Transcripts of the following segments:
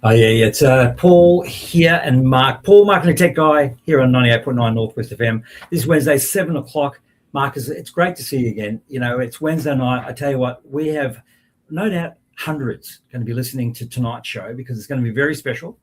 Oh, yeah. It's Paul here and Mark. Paul, Marketing Tech Guy, here on 98.9 Northwest FM. This is Wednesday, 7 o'clock. Mark, it's great to see you again. You know, it's Wednesday night. I tell you what, we have no doubt hundreds going to be listening to tonight's show because it's going to be very special.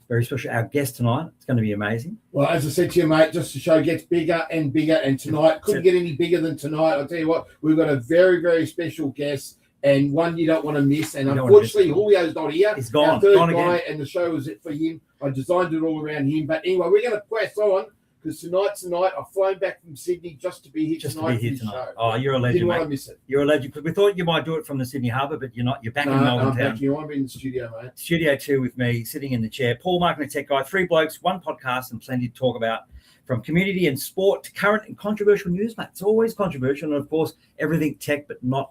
Very special. Our guest tonight, it's going to be amazing. Well, as I said to you, mate, just the show gets bigger and bigger, and tonight couldn't get any bigger than tonight. I'll tell you what, we've got a very, very special guest and one you don't want to miss. And unfortunately, Julio's not here. He's gone. Our third gone guy, again. and the show was it for him. I designed it all around him. But anyway, we're going to press on because tonight's the night. I've flown back from Sydney just to be here tonight. Show. Oh, you're a legend, Didn't mate. want to miss it. You're a legend. Because we thought you might do it from the Sydney Harbour, but you're not. You're back in Melbourne I'm town. back here. I'm in the studio, mate. Studio 2 with me, sitting in the chair. Paul, Marketing Tech Guy, 3 blokes, 1 podcast, and plenty to talk about. From community and sport to current and controversial news, mate. It's always controversial, and of course, everything tech, but not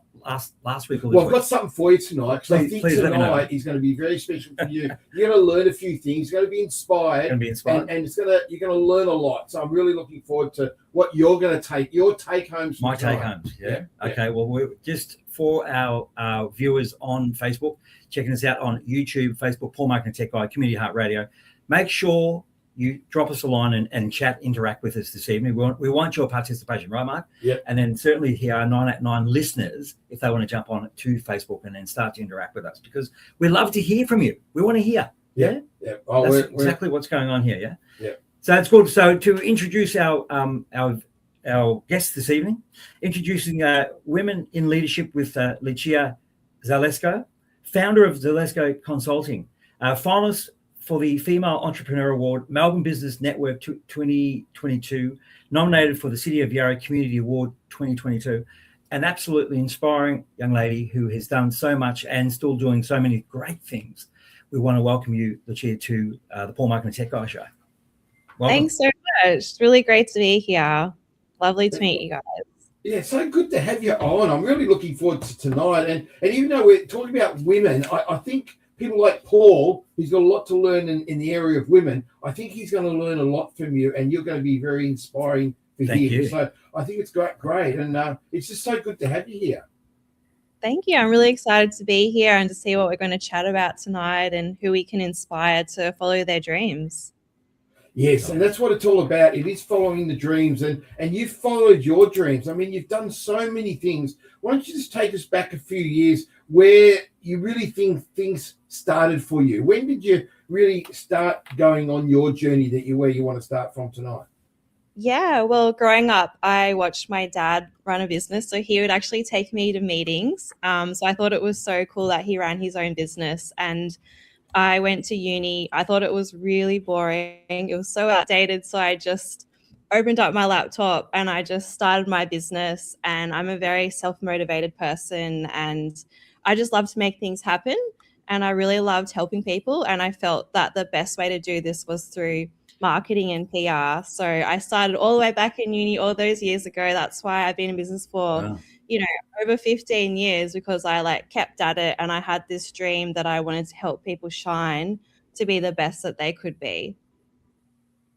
last week or this Well, I've week. got something for you tonight because I think tonight is going to be very special for you. You're going to learn a few things. You're going to be inspired. And it's you're going to learn a lot. So I'm really looking forward to what you're going to take. Your take homes. My take homes. Yeah. Okay. Well, we're just for our viewers on Facebook, checking us out on YouTube, Facebook, Paul Marketing Tech Guy, Community Heart Radio. Make sure you drop us a line and chat, interact with us this evening. We want your participation, right, Mark? Yeah. And then certainly here are 989 listeners, if they want to jump on to Facebook and then start to interact with us, because we love to hear from you. We want to hear. Yeah. Oh, that's exactly what's going on here. Yeah. Yeah. So it's good. So to introduce our guest this evening, introducing Women in Leadership with Lucia Zelesco, founder of Zlesco Consulting, finalist for the Female Entrepreneur Award, Melbourne Business Network 2022, nominated for the City of Yarra Community Award 2022, an absolutely inspiring young lady who has done so much and still doing so many great things. We want to welcome you, Lucia, to the Paul Marketing Tech Guy Show. Welcome. Thanks so much. It's really great to be here. Lovely to meet you guys. Yeah, so good to have you on. I'm really looking forward to tonight. And even though we're talking about women, I think people like Paul, who's got a lot to learn in the area of women, I think he's going to learn a lot from you, and you're going to be very inspiring for him. You. So I think it's great. And it's just so good to have you here. Thank you. I'm really excited to be here and to see what we're going to chat about tonight and who we can inspire to follow their dreams. Yes, and that's what it's all about. It is following the dreams, and you've followed your dreams. I mean, you've done so many things. Why don't you just take us back a few years where you really think things started for you? When did you really start going on your journey where you want to start from tonight? Yeah, well, growing up, I watched my dad run a business, so he would actually take me to meetings. So I thought it was so cool that he ran his own business, and I went to uni. I thought it was really boring. It was so outdated. So I just opened up my laptop and I just started my business. And I'm a very self-motivated person, and I just love to make things happen. And I really loved helping people. And I felt that the best way to do this was through marketing and PR. So I started all the way back in uni all those years ago. That's why I've been in business for over 15 years, because I kept at it, and I had this dream that I wanted to help people shine to be the best that they could be.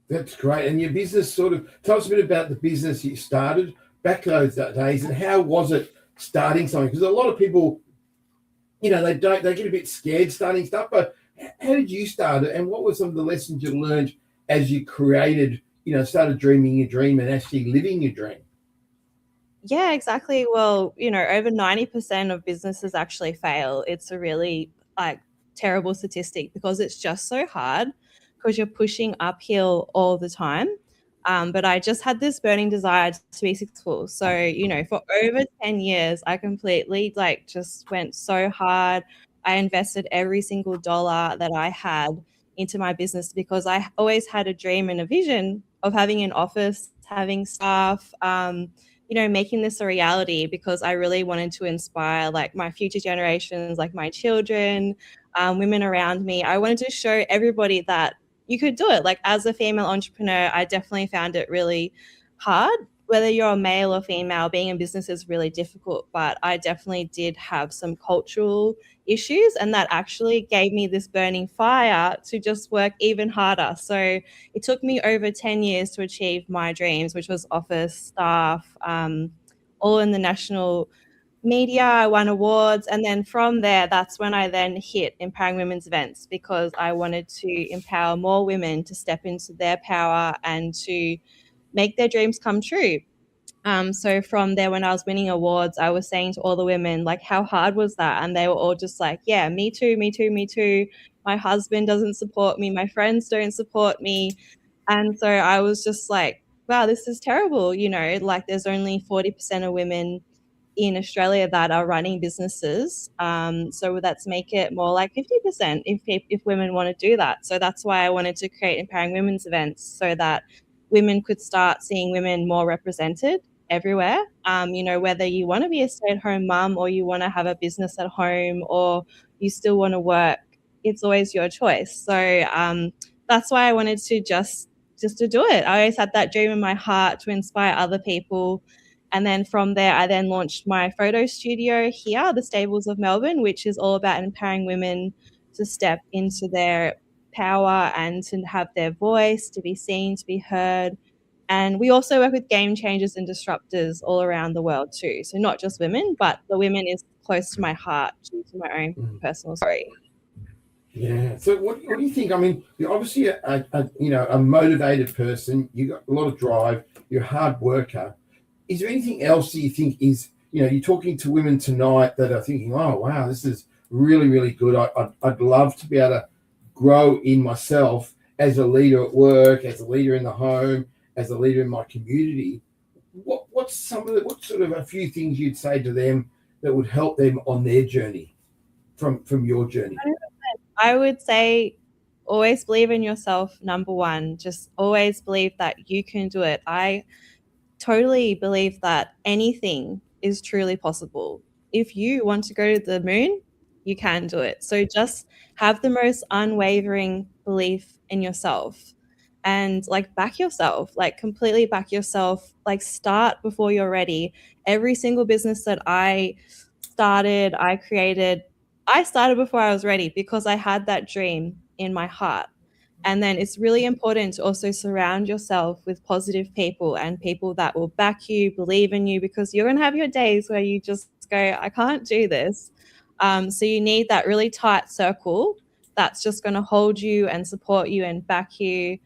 That's great. And your business tell us a bit about the business you started back those days, and how was it starting something? Because a lot of people, they get a bit scared starting stuff, but how did you start it, and what were some of the lessons you learned as you created, started dreaming your dream and actually living your dream? Yeah, exactly. Well, over 90% of businesses actually fail. It's a really terrible statistic because it's just so hard because you're pushing uphill all the time. But I just had this burning desire to be successful. So, for over 10 years, I completely just went so hard. I invested every single dollar that I had into my business because I always had a dream and a vision of having an office, having staff, making this a reality, because I really wanted to inspire my future generations, my children, women around me. I wanted to show everybody that you could do it. As a female entrepreneur, I definitely found it really hard. Whether you're a male or female, being in business is really difficult, but I definitely did have some cultural issues, and that actually gave me this burning fire to just work even harder. So it took me over 10 years to achieve my dreams, which was office staff, all in the national media, I won awards, and then from there, that's when I then hit Empowering Women's Events, because I wanted to empower more women to step into their power and to make their dreams come true. So from there, when I was winning awards, I was saying to all the women, like, how hard was that? And they were all just like, yeah, me too, me too, me too. My husband doesn't support me. My friends don't support me. And so I was just like, wow, this is terrible. Like, there's only 40% of women in Australia that are running businesses. So let's make it more like 50% if women want to do that. So that's why I wanted to create Empowering Women's Events, so that women could start seeing women more represented everywhere. Whether you want to be a stay-at-home mum, or you want to have a business at home, or you still want to work, it's always your choice. So that's why I wanted to just to do it. I always had that dream in my heart to inspire other people. And then from there, I then launched my photo studio here, the Stables of Melbourne, which is all about empowering women to step into their power and to have their voice, to be seen, to be heard. And we also work with game changers and disruptors all around the world too. So not just women, but the women is close to my heart due to my own personal story. Yeah. So what do you think? I mean, you're obviously a motivated person. You got a lot of drive. You're a hard worker. Is there anything else that you think is, you're talking to women tonight that are thinking, oh, wow, this is really, really good. I'd love to be able to grow in myself as a leader at work, as a leader in the home, as a leader in my community. What sort of a few things you'd say to them that would help them on their journey from your journey? I would say always believe in yourself, number one. Just always believe that you can do it. I totally believe that anything is truly possible. If you want to go to the moon, you can do it. So just have the most unwavering belief in yourself, and like back yourself, like completely back yourself, like start before you're ready. Every single business that I created, I started before I was ready, because I had that dream in my heart. And then it's really important to also surround yourself with positive people and people that will back you, believe in you, because you're going to have your days where you just go, I can't do this. So you need that really tight circle that's just going to hold you and support you and back you,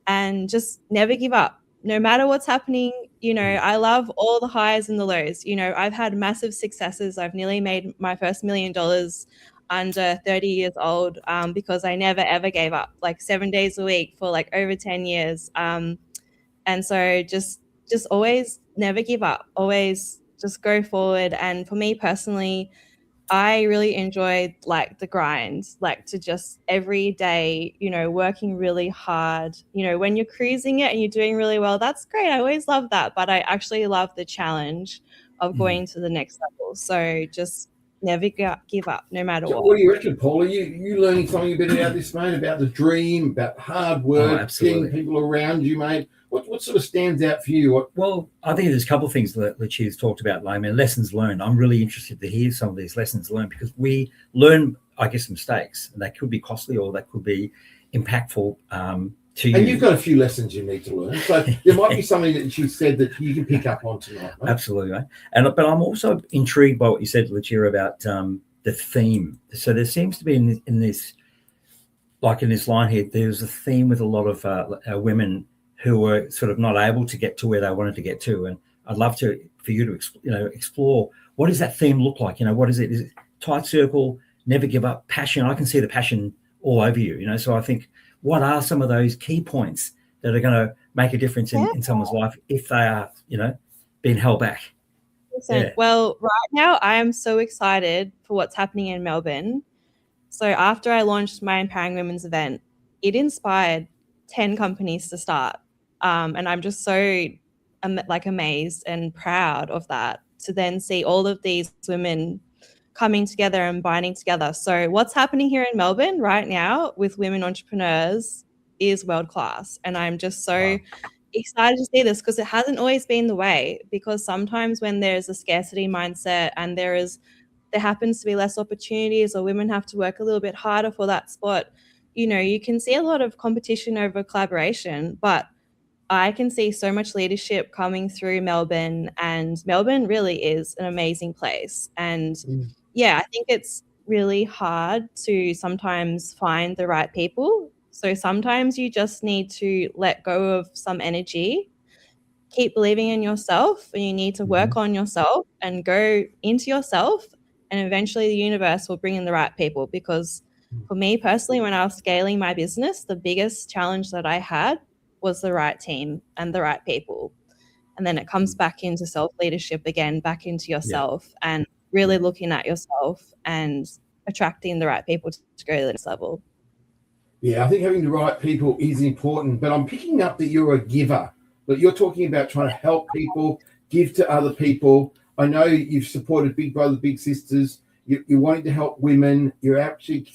and just never give up. No matter what's happening, I love all the highs and the lows. I've had massive successes. I've nearly made my first $1 million under 30 years old, because I never ever gave up, like 7 days a week for like over 10 years. And so just always never give up, always just go forward. And for me personally, I really enjoyed like the grind, like to just every day, working really hard. When you're cruising it and you're doing really well, that's great. I always love that. But I actually love the challenge of going to the next level. So just never give up, no matter So what. what do you reckon, Paul? Are you learning something a bit about this, mate, about the dream, about hard work, getting people around you, mate? What sort of stands out for you? Well, I think there's a couple of things that Lucia's talked about, like, lessons learned. I'm really interested to hear some of these lessons learned, because we learn, I guess, mistakes, and they could be costly or they could be impactful to you. And you've got a few lessons you need to learn. So there might be something that she said that you can pick up on tonight, mate. Absolutely, mate. But I'm also intrigued by what you said, Lucia, about the theme. So there seems to be in this, like in this line here, there's a theme with a lot of women who were sort of not able to get to where they wanted to get to. And I'd love for you to explore, what does that theme look like? What is it? Is it tight circle, never give up, passion? I can see the passion all over you, so I think, what are some of those key points that are going to make a difference in someone's life if they are, being held back? Yeah. Well, right now I am so excited for what's happening in Melbourne. So after I launched my Empowering Women's event, it inspired 10 companies to start. And I'm just so amazed and proud of that, to then see all of these women coming together and binding together. So what's happening here in Melbourne right now with women entrepreneurs is world class. And I'm just so excited to see this, because it hasn't always been the way. Because sometimes when there's a scarcity mindset and there happens to be less opportunities, or women have to work a little bit harder for that spot, you can see a lot of competition over collaboration. But I can see so much leadership coming through Melbourne, and Melbourne really is an amazing place. And yeah, I think it's really hard to sometimes find the right people. So sometimes you just need to let go of some energy, keep believing in yourself, and you need to work on yourself and go into yourself, and eventually the universe will bring in the right people. Because for me personally, when I was scaling my business, the biggest challenge that I had was the right team and the right people. And then it comes back into self-leadership again, back into yourself, and really looking at yourself and attracting the right people to go to the next level. Yeah, I think having the right people is important, but I'm picking up that you're a giver. That you're talking about trying to help people, give to other people. I know you've supported Big Brother, Big Sisters. You're wanting to help women. You're actually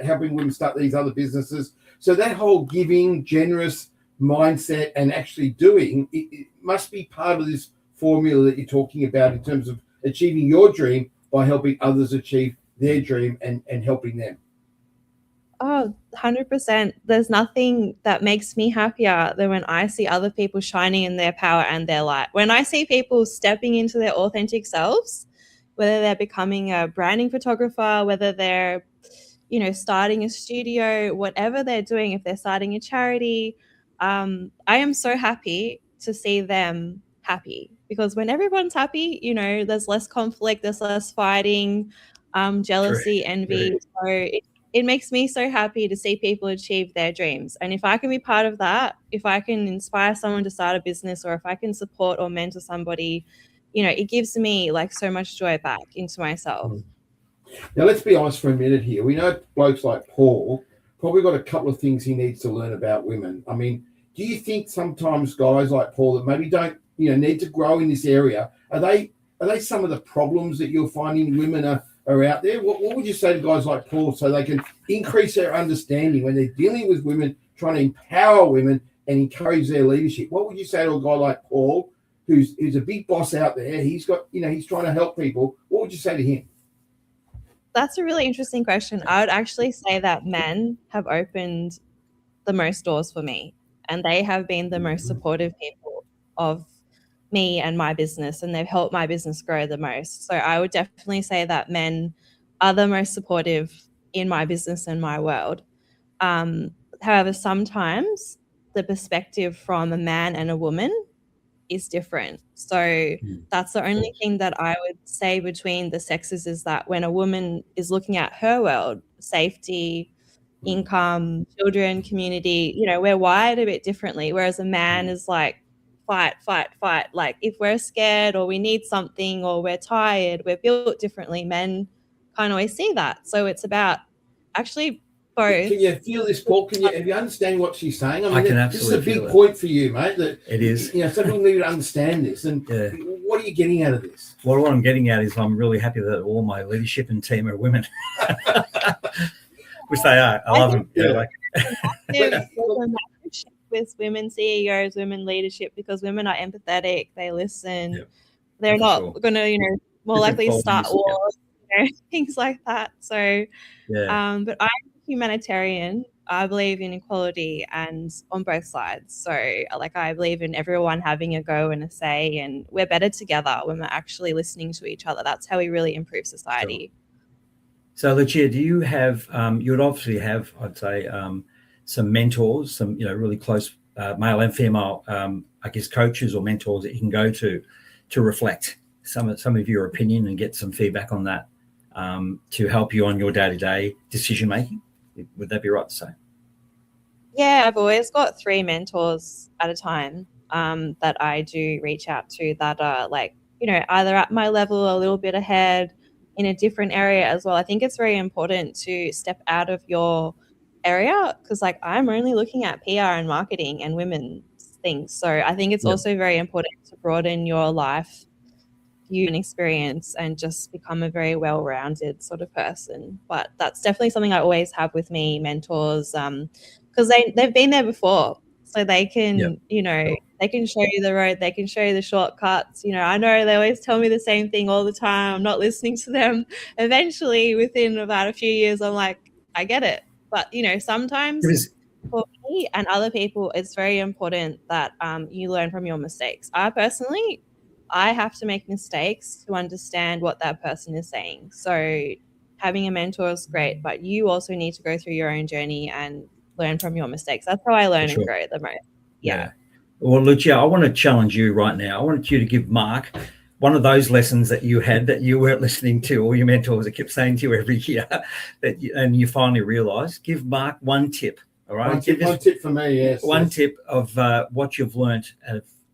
helping women start these other businesses. So that whole giving, generous mindset and actually doing, it must be part of this formula that you're talking about in terms of achieving your dream by helping others achieve their dream and helping them. Oh, 100%. There's nothing that makes me happier than when I see other people shining in their power and their light. When I see people stepping into their authentic selves, whether they're becoming a branding photographer, whether they're, starting a studio, whatever they're doing, if they're starting a charity, I am so happy to see them happy, because when everyone's happy, there's less conflict, there's less fighting, jealousy, envy. So it makes me so happy to see people achieve their dreams. And if I can be part of that, if I can inspire someone to start a business, or if I can support or mentor somebody, it gives me like so much joy back into myself. Now, let's be honest for a minute here. We know blokes like Paul probably got a couple of things he needs to learn about women. I mean, do you think sometimes guys like Paul that maybe don't, need to grow in this area, are they some of the problems that you're finding women are out there? What would you say to guys like Paul so they can increase their understanding when they're dealing with women, trying to empower women and encourage their leadership? What would you say to a guy like Paul, who's a big boss out there? He's got, he's trying to help people. What would you say to him? That's a really interesting question. I would actually say that men have opened the most doors for me, and they have been the most supportive people of me and my business, and they've helped my business grow the most. So I would definitely say that men are the most supportive in my business and my world. However, sometimes the perspective from a man and a woman is different. So that's the only thing that I would say between the sexes, is that when a woman is looking at her world, safety, income, children, community, we're wired a bit differently. Whereas a man is like, fight, fight, fight. Like if we're scared or we need something or we're tired, we're built differently. Men can't always see that. So it's about actually both. Can you feel this, Paul? Have you understand what she's saying? I can this is a absolutely big point for you, mate. That it is. Some people need to understand this. And what are you getting out of this? Well, what I'm getting at is I'm really happy that all my leadership and team are women, which they are. I love them. With women CEOs, women leadership, because women are empathetic, they listen, they're not going to, more likely start wars, things like that. So, but I'm humanitarian. I believe in equality and on both sides. So I believe in everyone having a go and a say, and we're better together when we're actually listening to each other. That's how we really improve society. So Lucia, do you have, you would obviously have, I'd say, some mentors, some, really close male and female, I guess, coaches or mentors that you can go to reflect some of your opinion and get some feedback on that, to help you on your day-to-day decision-making. Would that be right to say? Yeah, I've always got 3 mentors at a time that I do reach out to, that are either at my level, a little bit ahead, in a different area as well. I think it's very important to step out of your area, because I'm only looking at PR and marketing and women's things. So I think it's also very important to broaden your life view and experience and just become a very well-rounded sort of person. But that's definitely something I always have with me, mentors, because they've been there before, so they can they can show you the road, they can show you the shortcuts. I know they always tell me the same thing all the time. I'm not listening to them. Eventually, within about a few years, I'm like, I get it. But sometimes For me and other people, it's very important that you learn from your mistakes. I have to make mistakes to understand what that person is saying. So having a mentor is great, but you also need to go through your own journey and learn from your mistakes. That's how I For learn and sure. grow the most. Yeah. Well, Lucia, I want to challenge you right now. I want you to give Mark one of those lessons that you had that you weren't listening to, or your mentors that kept saying to you every year, and you finally realised. Give Mark one tip. All right, one tip for me. Yes, one tip of what you've learnt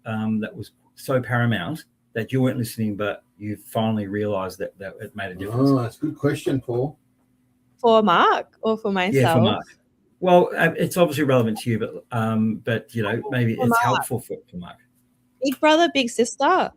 that was so paramount that you weren't listening, but you finally realised that it made a difference. Oh, that's a good question, Paul. For Mark or for myself? Yeah, for Mark. Well, it's obviously relevant to you, but maybe it's helpful for Mark. Big Brother, Big Sister. I'm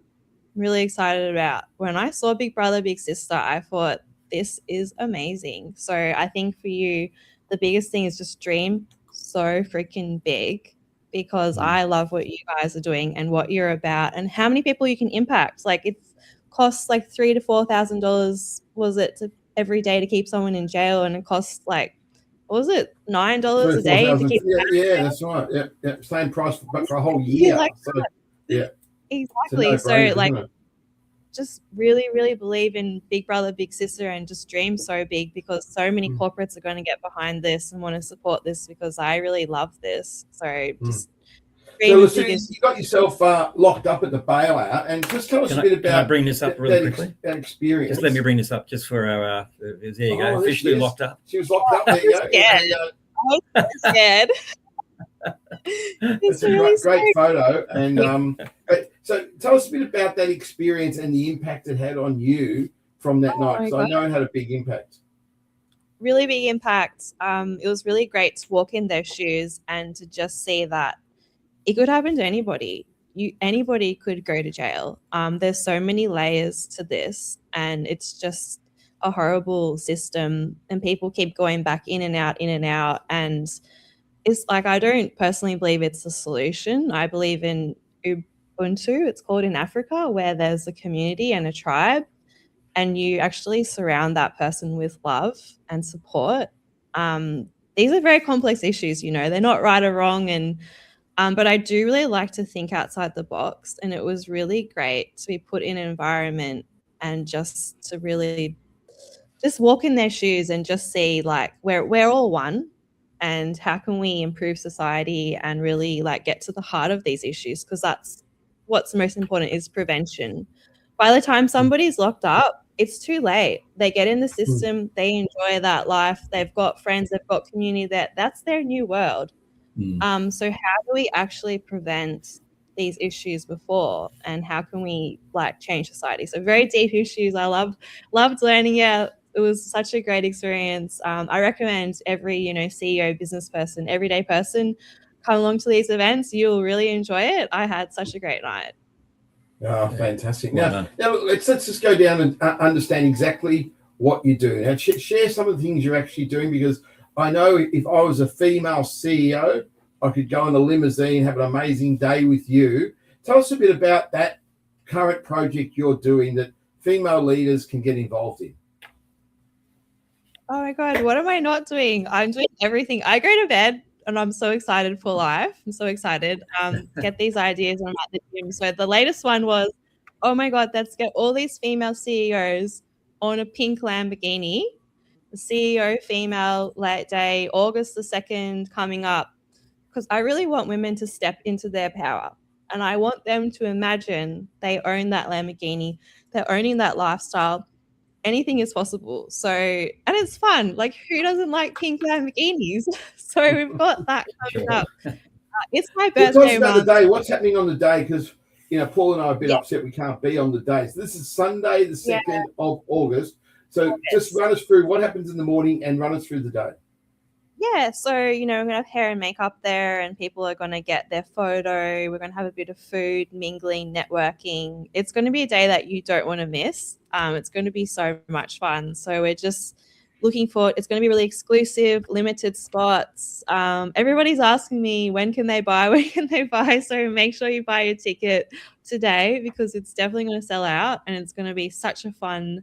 really excited about. When I saw Big Brother, Big Sister, I thought this is amazing. So I think for you, the biggest thing is just dream so freaking big, because I love what you guys are doing and what you're about and how many people you can impact. Like, it costs like $3,000 to $4,000 was it to every day to keep someone in jail, and it costs like, what was it, $9 a day to keep yeah, that's right. Yeah, same price but for a whole year. like so yeah, exactly. So like, just really, really believe in Big Brother, Big Sister, and just dream so big, because so many corporates are going to get behind this and want to support this, because I really love this. So just dream. So, Lucia, you got yourself locked up at the bailout, and just tell us a bit about. Can I bring this up really quickly? That experience. Just let me bring this up just for our. There you go. Officially locked up. She was locked up. There you go. I was scared. It's a great photo, and so tell us a bit about that experience and the impact it had on you from that night. Because I know it had a big impact. Really big impact. It was really great to walk in their shoes and to just see that it could happen to anybody. Anybody could go to jail. There's so many layers to this, and it's just a horrible system, and people keep going back in and out, and it's like, I don't personally believe it's a solution. I believe in Ubuntu, it's called in Africa, where there's a community and a tribe, and you actually surround that person with love and support. These are very complex issues, they're not right or wrong, and but I do really like to think outside the box, and it was really great to be put in an environment and just to really just walk in their shoes and just see, like, we're all one, and how can we improve society and really like get to the heart of these issues, because that's what's most important, is prevention. By the time somebody's locked up, it's too late. They get in the system, they enjoy that life, they've got friends, they've got community, that's their new world. So how do we actually prevent these issues before, and how can we like change society? So very deep issues. I loved learning. Yeah, it was such a great experience. I recommend every CEO, business person, everyday person, come along to these events. You'll really enjoy it. I had such a great night. Oh, fantastic. Now let's just go down and understand exactly what you do. Now, share some of the things you're actually doing, because I know if I was a female CEO, I could go in a limousine, have an amazing day with you. Tell us a bit about that current project you're doing that female leaders can get involved in. Oh my God, what am I not doing? I'm doing everything. I go to bed and I'm so excited for life. I'm so excited. Get these ideas on at the gym. So the latest one was, oh my God, let's get all these female CEOs on a pink Lamborghini. The CEO female late day, August the 2nd coming up, because I really want women to step into their power, and I want them to imagine they own that Lamborghini, they're owning that lifestyle. Anything is possible. So, and it's fun. Like, who doesn't like pink Lamborghinis? So we've got that coming up. It's my birthday Tell us about month. the day. What's happening on the day? Because Paul and I are a bit upset we can't be on the day. So this is Sunday, the 2nd of August. So just run us through what happens in the morning and run us through the day. Yeah, so, we're going to have hair and makeup there, and people are going to get their photo. We're going to have a bit of food, mingling, networking. It's going to be a day that you don't want to miss. It's going to be so much fun. So we're just looking forward. It's going to be really exclusive, limited spots. Everybody's asking me, when can they buy? When can they buy? So make sure you buy your ticket today, because it's definitely going to sell out, and it's going to be such a fun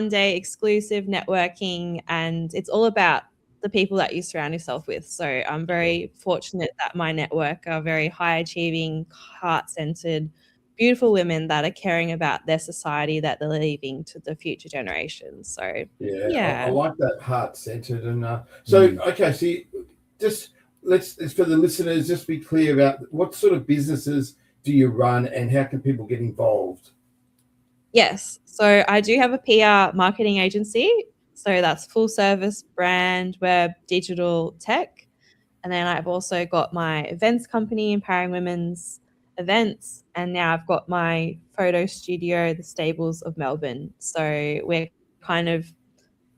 day, exclusive networking, and it's all about the people that you surround yourself with. So I'm very fortunate that my network are very high achieving, heart-centered, beautiful women that are caring about their society that they're leaving to the future generations. So I yeah. like that heart-centered. And okay, so just let's for the listeners, just be clear about what sort of businesses do you run and how can people get involved? Yes. So I do have a PR marketing agency. So that's full service brand, web, digital, tech. And then I've also got my events company, Empowering Women's Events. And now I've got my photo studio, The Stables of Melbourne. So we're kind of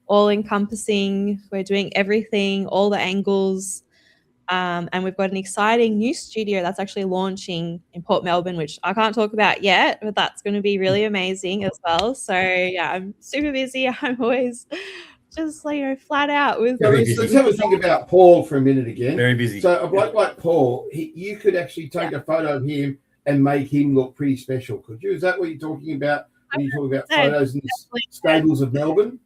all encompassing. We're doing everything, all the angles. And we've got an exciting new studio that's actually launching in Port Melbourne, which I can't talk about yet, but that's going to be really amazing as well. So yeah, I'm super busy. I'm always just flat out with. So let's have a think about Paul for a minute again. Very busy. So a bloke like Paul, you could actually take a photo of him and make him look pretty special, could you? Is that what you're talking about when you talk about photos in the Stables of Melbourne?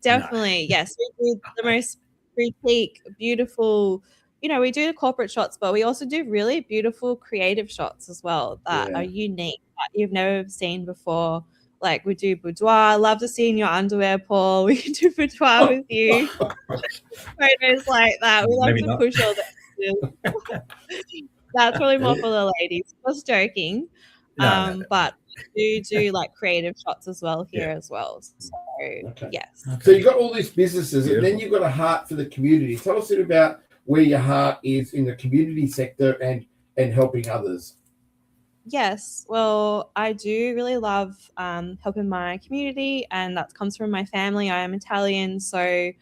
Definitely, yes. We do the most boutique, beautiful. We do the corporate shots, but we also do really beautiful creative shots as well that are unique that you've never seen before. Like we do boudoir. Love to see in your underwear, Paul. We can do boudoir with you. Photos like that. We love to push all that. That's probably more for the ladies. Just joking. But we do like creative shots as well here as well. So yes. So you've got all these businesses, and then you've got a heart for the community. Tell us a bit about where your heart is in the community sector and helping others. Yes, well, I do really love helping my community, and that comes from my family. I am Italian, so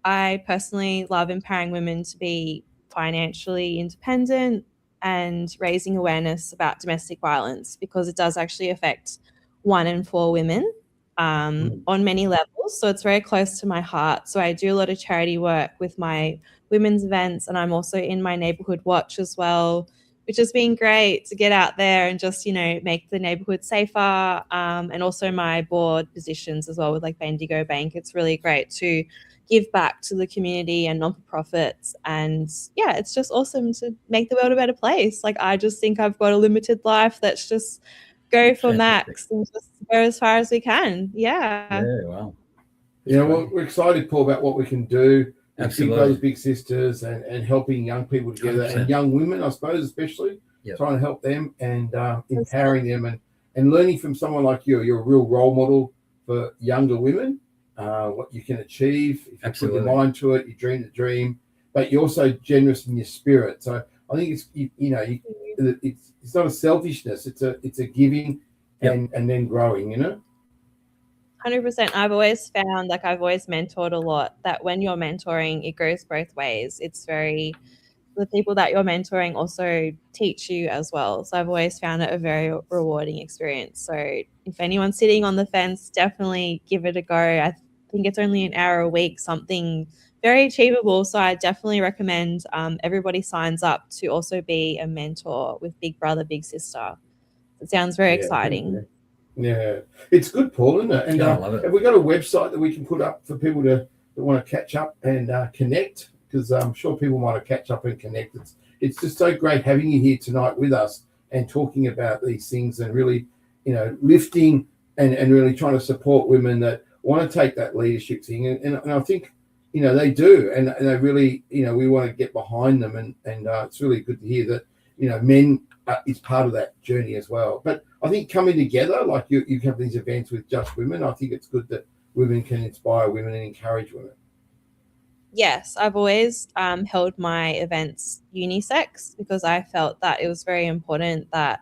I personally love empowering women to be financially independent and raising awareness about domestic violence because it does actually affect 1 in 4 women on many levels. So it's very close to my heart. So I do a lot of charity work with my women's events, and I'm also in my neighborhood watch as well, which has been great to get out there and just, make the neighborhood safer. And also my board positions as well with like Bendigo Bank. It's really great to give back to the community and non-for-profits. And yeah, it's just awesome to make the world a better place. Like, I just think I've got a limited life. Let's just go for max and just go as far as we can. Yeah. Yeah, wow. Well, we're excited, Paul, about what we can do. Absolutely. Big brothers, big sisters, and helping young people together 100%. And young women, I suppose, especially trying to help them and empowering them and learning from someone like you. You're a real role model for younger women, what you can achieve. If you put your mind to it, you dream the dream, but you're also generous in your spirit. So I think it's, it's not a selfishness. It's a giving and then growing, 100%. I've always found, like, I've always mentored a lot, that when you're mentoring, it goes both ways. It's the people that you're mentoring also teach you as well. So I've always found it a very rewarding experience. So if anyone's sitting on the fence, definitely give it a go. I think it's only an hour a week, something very achievable. So I definitely recommend everybody signs up to also be a mentor with Big Brother, Big Sister. It sounds very exciting. Yeah, it's good, Paul, isn't it? And I love it. Have we got a website that we can put up for people that want to catch up and connect? Because I'm sure people want to catch up and connect. It's just so great having you here tonight with us and talking about these things and really, lifting and really trying to support women that want to take that leadership thing. And I think, they do. And they really, we want to get behind them. And it's really good to hear that, men is part of that journey as well. But I think coming together, like you have these events with just women, I think it's good that women can inspire women and encourage women. Yes, I've always held my events unisex because I felt that it was very important that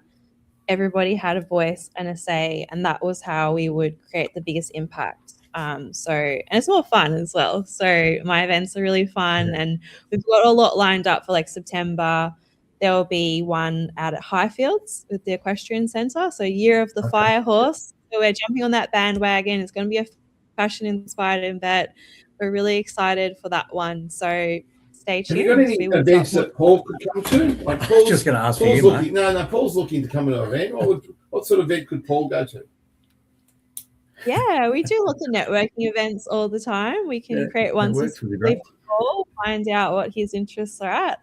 everybody had a voice and a say, and that was how we would create the biggest impact. And it's more fun as well. So my events are really fun, and we've got a lot lined up for like September. There will be one out at Highfields with the Equestrian Centre. So Year of the Fire Horse. So we're jumping on that bandwagon. It's going to be a fashion-inspired event. We're really excited for that one. So stay tuned. Have you got any events that Paul could come to? Like Paul's just going to ask Paul's you, Paul's looking to come to an event. What sort of event could Paul go to? Yeah, we do lots of networking events all the time. We can create one works really specifically great. for Paul, find out what his interests are at.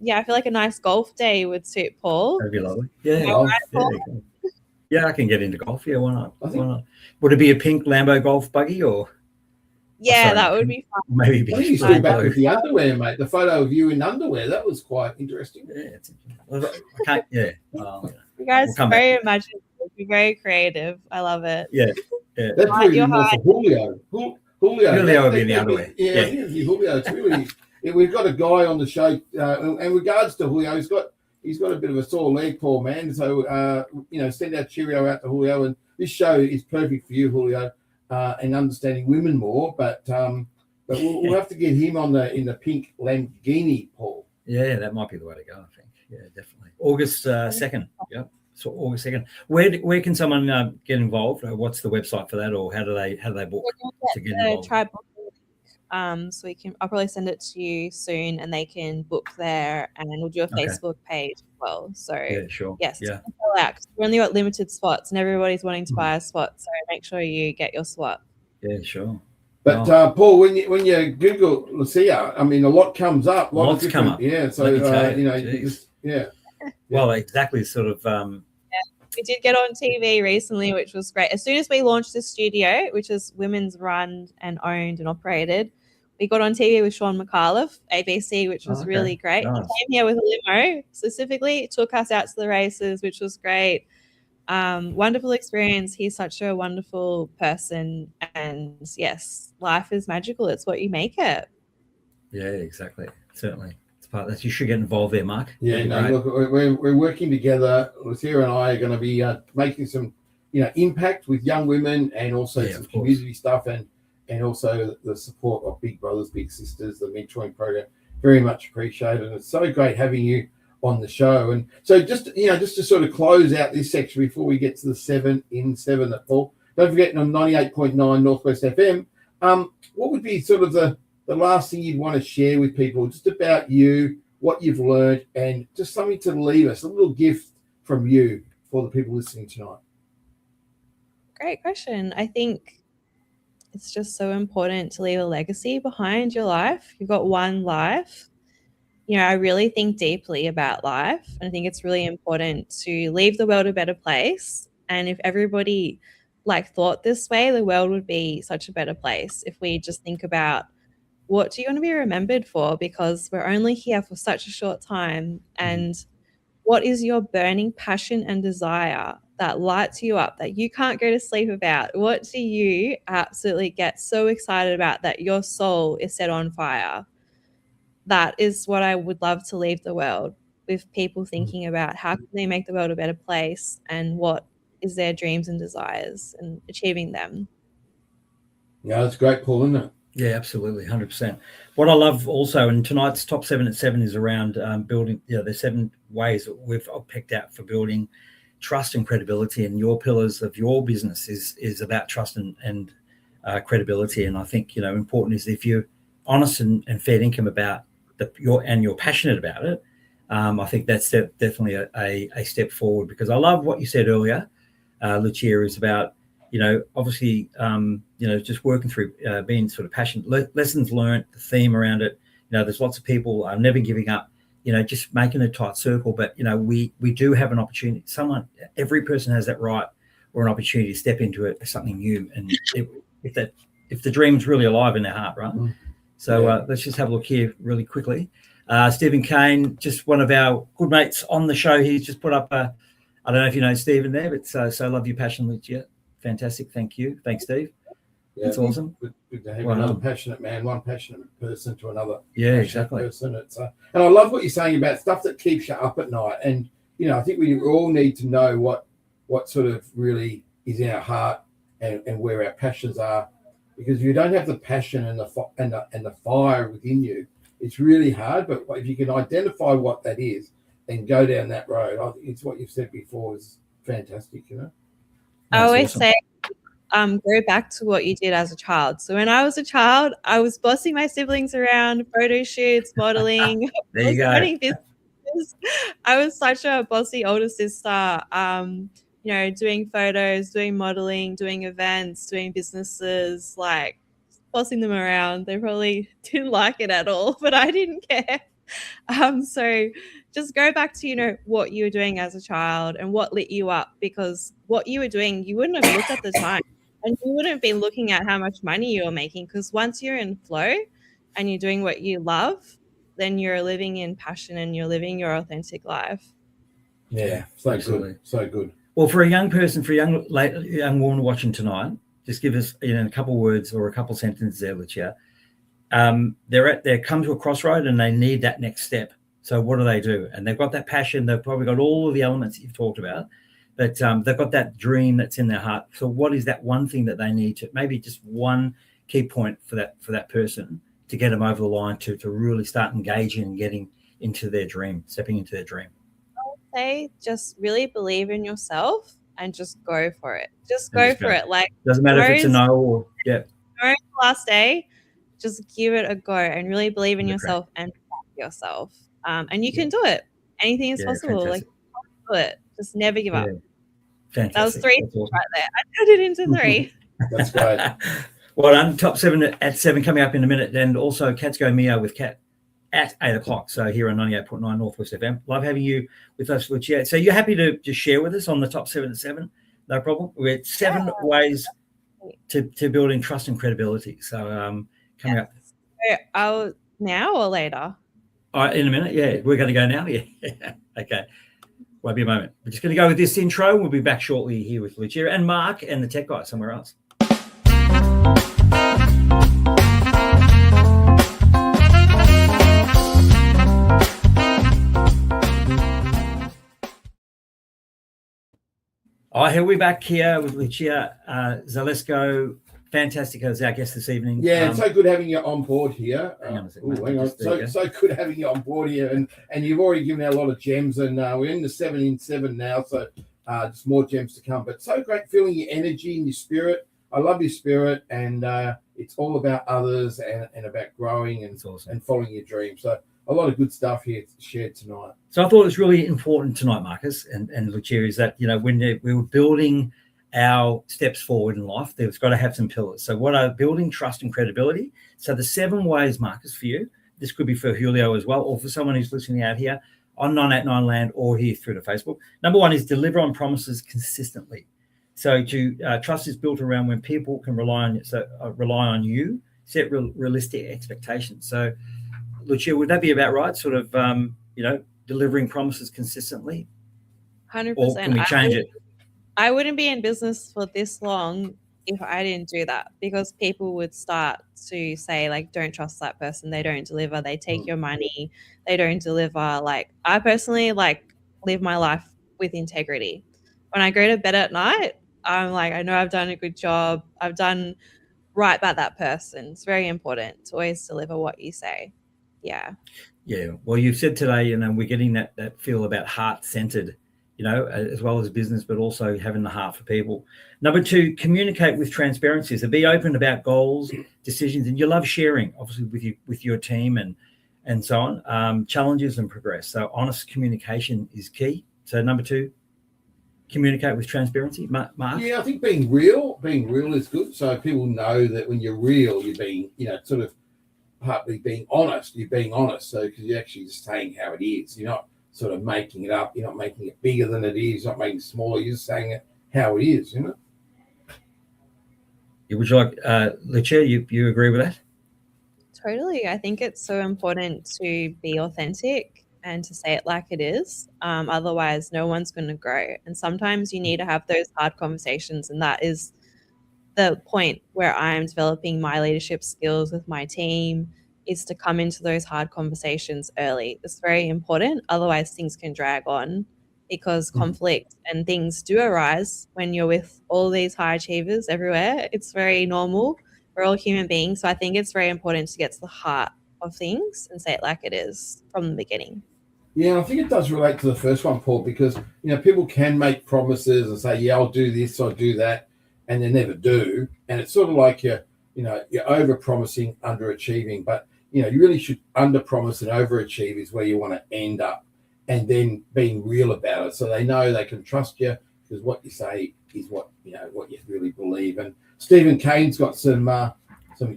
Yeah, I feel like a nice golf day would suit Paul. That'd be lovely. Yeah, Golf. yeah, I can get into golf. Yeah, why not? I think- Why not? Would it be a pink Lambo golf buggy or? Yeah, sorry, that would be fun. Maybe I think you blue. still back with the underwear, mate. The photo of you in underwear, that was quite interesting. Yeah, I can't. Yeah. You guys We'll are come very imaginative. You're very creative. I love it. Yeah. That's really You're more for Julio. Julio would be in the underwear. Yeah, I think it'd be Julio. It's really. We've got a guy on the show. In regards to Julio, he's got a bit of a sore leg, poor man. So send our cheerio out to Julio. And this show is perfect for you, Julio, and understanding women more. But we'll have to get him in the pink Lamborghini, Paul. Yeah, that might be the way to go. I think. Yeah, definitely. August 2nd. Yeah. So August 2nd. Where can someone get involved? What's the website for that, or how do they book to get involved? Try booking. So I'll probably send it to you soon, and they can book there, and we'll do a Facebook page as well. So yeah, sure. Yes, yeah. We've only got limited spots, and everybody's wanting to buy a spot. So make sure you get your spot. Yeah, sure. But Paul, when you Google Lucia, I mean, a lot comes up. Lots come up. Yeah, so yeah. Well, exactly. Sort of. We did get on TV recently, which was great. As soon as we launched the studio, which is women's run and owned and operated, we got on TV with Sean McAuliffe, ABC, which was really great. Nice. He came here with a limo specifically, took us out to the races, which was great. Wonderful experience. He's such a wonderful person, and yes, life is magical. It's what you make it. Yeah, exactly. Certainly. That you should get involved there, Mark. Yeah, look, we're working together. Lucia and I are going to be making some, impact with young women, and also some community stuff, and also the support of Big Brothers, Big Sisters, the mentoring program. Very much appreciated, and it's so great having you on the show. And so just to sort of close out this section before we get to the 7 in 7 at Paul. Don't forget on 98.9 Northwest FM. What would be sort of the last thing you'd want to share with people, just about you, what you've learned, and just something to leave us, a little gift from you for the people listening tonight? Great question. I think it's just so important to leave a legacy behind your life. You've got one life. I really think deeply about life, and I think it's really important to leave the world a better place. And if everybody thought this way, the world would be such a better place. If we just think about, what do you want to be remembered for? Because we're only here for such a short time. And what is your burning passion and desire that lights you up, that you can't go to sleep about? What do you absolutely get so excited about that your soul is set on fire? That is what I would love to leave the world with, people thinking about how can they make the world a better place, and what is their dreams and desires, and achieving them. Yeah, that's great, Paul, isn't it? Yeah, absolutely, 100%. What I love also, and tonight's top 7 at 7 is around building. There's 7 ways that we've picked out for building trust and credibility, and your pillars of your business is about trust and credibility. And I think important is if you're honest and fair income about you're passionate about it. I think that's definitely a step forward, because I love what you said earlier, Lucia, is about obviously, just working through being sort of passionate, lessons learned, the theme around it. There's lots of people never giving up, just making a tight circle. But, we do have an opportunity. Every person has that right or an opportunity to step into something new. And if the dream's really alive in their heart, right? So let's just have a look here really quickly. Stephen Kane, just one of our good mates on the show. He's just put up I don't know if you know Stephen there, but so love your passion, Lucia. Fantastic. Thank you. Thanks, Steve. Yeah, that's awesome. Good to have another passionate man, one passionate person to another. Yeah, exactly. Person. It's and I love what you're saying about stuff that keeps you up at night. And I think we all need to know what sort of really is in our heart and where our passions are. Because if you don't have the passion and the fire within you, it's really hard. But if you can identify what that is and go down that road, I think it's what you've said before is fantastic. I always say, go back to what you did as a child. So when I was a child, I was bossing my siblings around, photo shoots, modeling. There you go. I was such a bossy older sister. doing photos, doing modeling, doing events, doing businesses, like bossing them around. They probably didn't like it at all, but I didn't care. So just go back to, what you were doing as a child and what lit you up, because what you were doing, you wouldn't have looked at the time and you wouldn't be looking at how much money you were making, because once you're in flow and you're doing what you love, then you're living in passion and you're living your authentic life. Yeah, so absolutely. good. So good. Well, for a young person, for a young woman watching tonight, just give us a couple of words or a couple of sentences there, Lucia. They come to a crossroad and they need that next step. So what do? And they've got that passion. They've probably got all of the elements that you've talked about, but they've got that dream that's in their heart. So what is that one thing that they need to, maybe just one key point for that person to get them over the line to really start engaging and getting into their dream, stepping into their dream? I would say just really believe in yourself and just go for it. Just go for it. Like, doesn't matter if it's a no or tomorrow's the last day. Just give it a go and really believe in yourself and back yourself. And you can do it. Anything is possible. Fantastic. Like, do it. Just never give up. Fantastic. That was 3 awesome. right there. I turned it into 3. That's great. Well done. Top 7 at 7 coming up in a minute. And also Cats Go Mio with Cat at 8 o'clock. So here on 98.9 Northwest FM. Love having you with us, Lucia. So you're happy to just share with us on the top 7 at 7? No problem. We're at 7 ways to building trust and credibility. So coming up. Oh, now or later? In a minute, yeah. We're going to go now, yeah. Okay. Won't be a moment. We're just going to go with this intro. We'll be back shortly here with Lucia and Mark and the tech guy somewhere else. Here we're back here with Lucia Zelesco. Fantastic as our guest this evening. Yeah, it's so good having you on board here. Hang on a second. So good having you on board here, and you've already given out a lot of gems, and we're in the 7 in 7 now, so just more gems to come. But so great feeling your energy and your spirit. I love your spirit, and it's all about others and about growing and awesome. And following your dreams. So a lot of good stuff here shared tonight. So I thought it was really important tonight, Marcus and Lucia, is that when we were building our steps forward in life, there's got to have some pillars. So what are building trust and credibility? So the 7 ways, Marcus, for you, this could be for Julio as well, or for someone who's listening out here on 989 Land or here through to Facebook. Number 1 is deliver on promises consistently. So trust is built around when people can rely on you, set realistic expectations. So Lucia, would that be about right? Sort of, delivering promises consistently? 100%. Or can we change it? I wouldn't be in business for this long if I didn't do that, because people would start to say, like, don't trust that person. They don't deliver. They take your money. They don't deliver. Like, I personally, live my life with integrity. When I go to bed at night, I'm like, I know I've done a good job. I've done right by that person. It's very important to always deliver what you say. Yeah. Yeah. Well, you've said today, we're getting that feel about heart-centered, as well as business, but also having the heart for people. Number 2, communicate with transparency. So be open about goals, decisions, and you love sharing, obviously, with your team and so on, challenges and progress. So honest communication is key. So number 2, communicate with transparency. Mark? Yeah, I think being real is good. So people know that when you're real, you're being, sort of partly being honest. You're being honest. So because you're actually just saying how it is. You're not sort of making it up. You're not making it bigger than it is. You're not making it smaller. You're just saying it how it is, Would you like, Lucia, you agree with that? Totally. I think it's so important to be authentic and to say it like it is. Otherwise, no one's going to grow. And sometimes you need to have those hard conversations. And that is the point where I'm developing my leadership skills with my team, is to come into those hard conversations early. It's very important. Otherwise, things can drag on, because conflict and things do arise when you're with all these high achievers everywhere. It's very normal. We're all human beings. So I think it's very important to get to the heart of things and say it like it is from the beginning. Yeah, I think it does relate to the first one, Paul, because, people can make promises and say, yeah, I'll do this, I'll do that, and they never do. And it's sort of like you're over-promising, underachieving. But, you really should under-promise and overachieve is where you want to end up, and then being real about it. So they know they can trust you because what you say is what what you really believe. And Stephen Kane's got some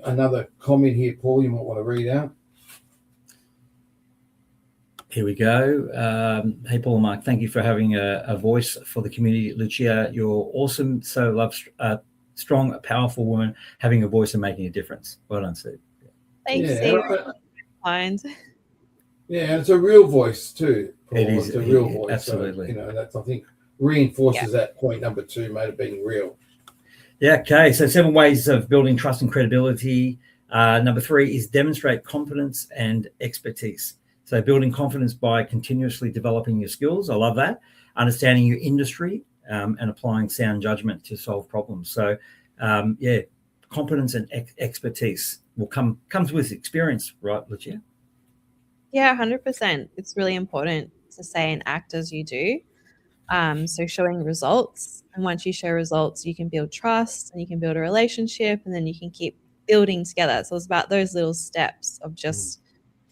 another comment here, Paul. You might want to read out. Here we go. Hey, Paul and Mark, thank you for having a voice for the community. Lucia, you're awesome. So love strong, powerful woman having a voice and making a difference. Well done, Steve. Thanks, Steve. Kind. Yeah, and it's a real voice too, Paul. It is. It's a real voice. Absolutely. So, that's, I think, reinforces that point number 2, mate, of being real. Yeah, okay. So 7 ways of building trust and credibility. Number 3 is demonstrate confidence and expertise. So building confidence by continuously developing your skills. I love that. Understanding your industry and applying sound judgment to solve problems. So, confidence and expertise will comes with experience, right, Lucia? Yeah, 100%. It's really important to say and act as you do. So showing results, and once you show results, you can build trust and you can build a relationship, and then you can keep building together. So it's about those little steps of just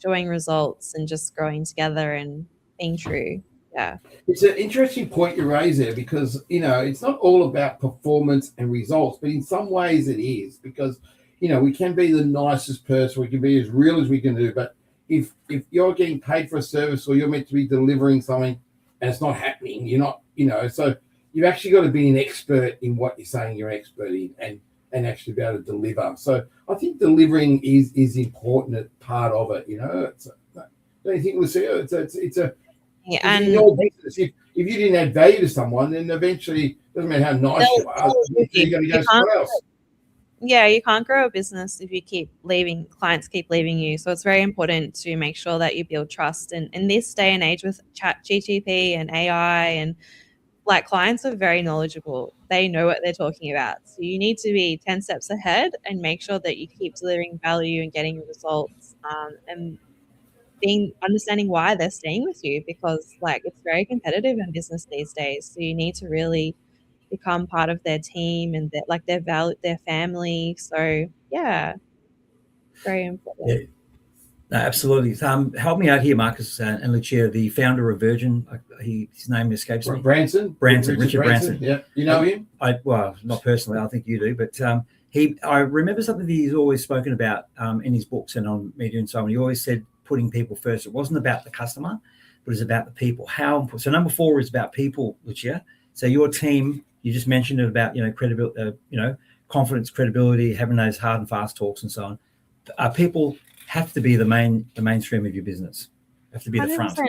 showing results and just growing together and being true. Yeah. It's an interesting point you raise there, because, it's not all about performance and results, but in some ways it is, because, we can be the nicest person, we can be as real as we can do, but if you're getting paid for a service or you're meant to be delivering something and it's not happening, you're not, so you've actually got to be an expert in what you're saying you're expert in and actually be able to deliver. So I think delivering is important part of it, don't you think, Lucia? It's a and in your business, if you didn't add value to someone, then eventually, doesn't matter how nice you are, you're going to go somewhere else. Yeah, you can't grow a business if you keep leaving, clients keep leaving you. So it's very important to make sure that you build trust. And in this day and age with chat GTP and AI, and clients are very knowledgeable. They know what they're talking about. So you need to be 10 steps ahead and make sure that you keep delivering value and getting results, and understanding why they're staying with you, because it's very competitive in business these days. So you need to really become part of their team and their family. So yeah, very important. Yeah. No, absolutely. Help me out here, Marcus and Lucia, the founder of Virgin. His name escapes me. Richard Branson. Yeah, you know him? Well, not personally. I think you do, but I remember something that he's always spoken about in his books and on media and so on. He always said putting people first. It wasn't about the customer, but it's about the people. So number 4 is about people, Lucia. So your team, you just mentioned it about credibility, confidence, credibility, having those hard and fast talks and so on. People have to be the mainstream of your business. Have to be the front. 100%.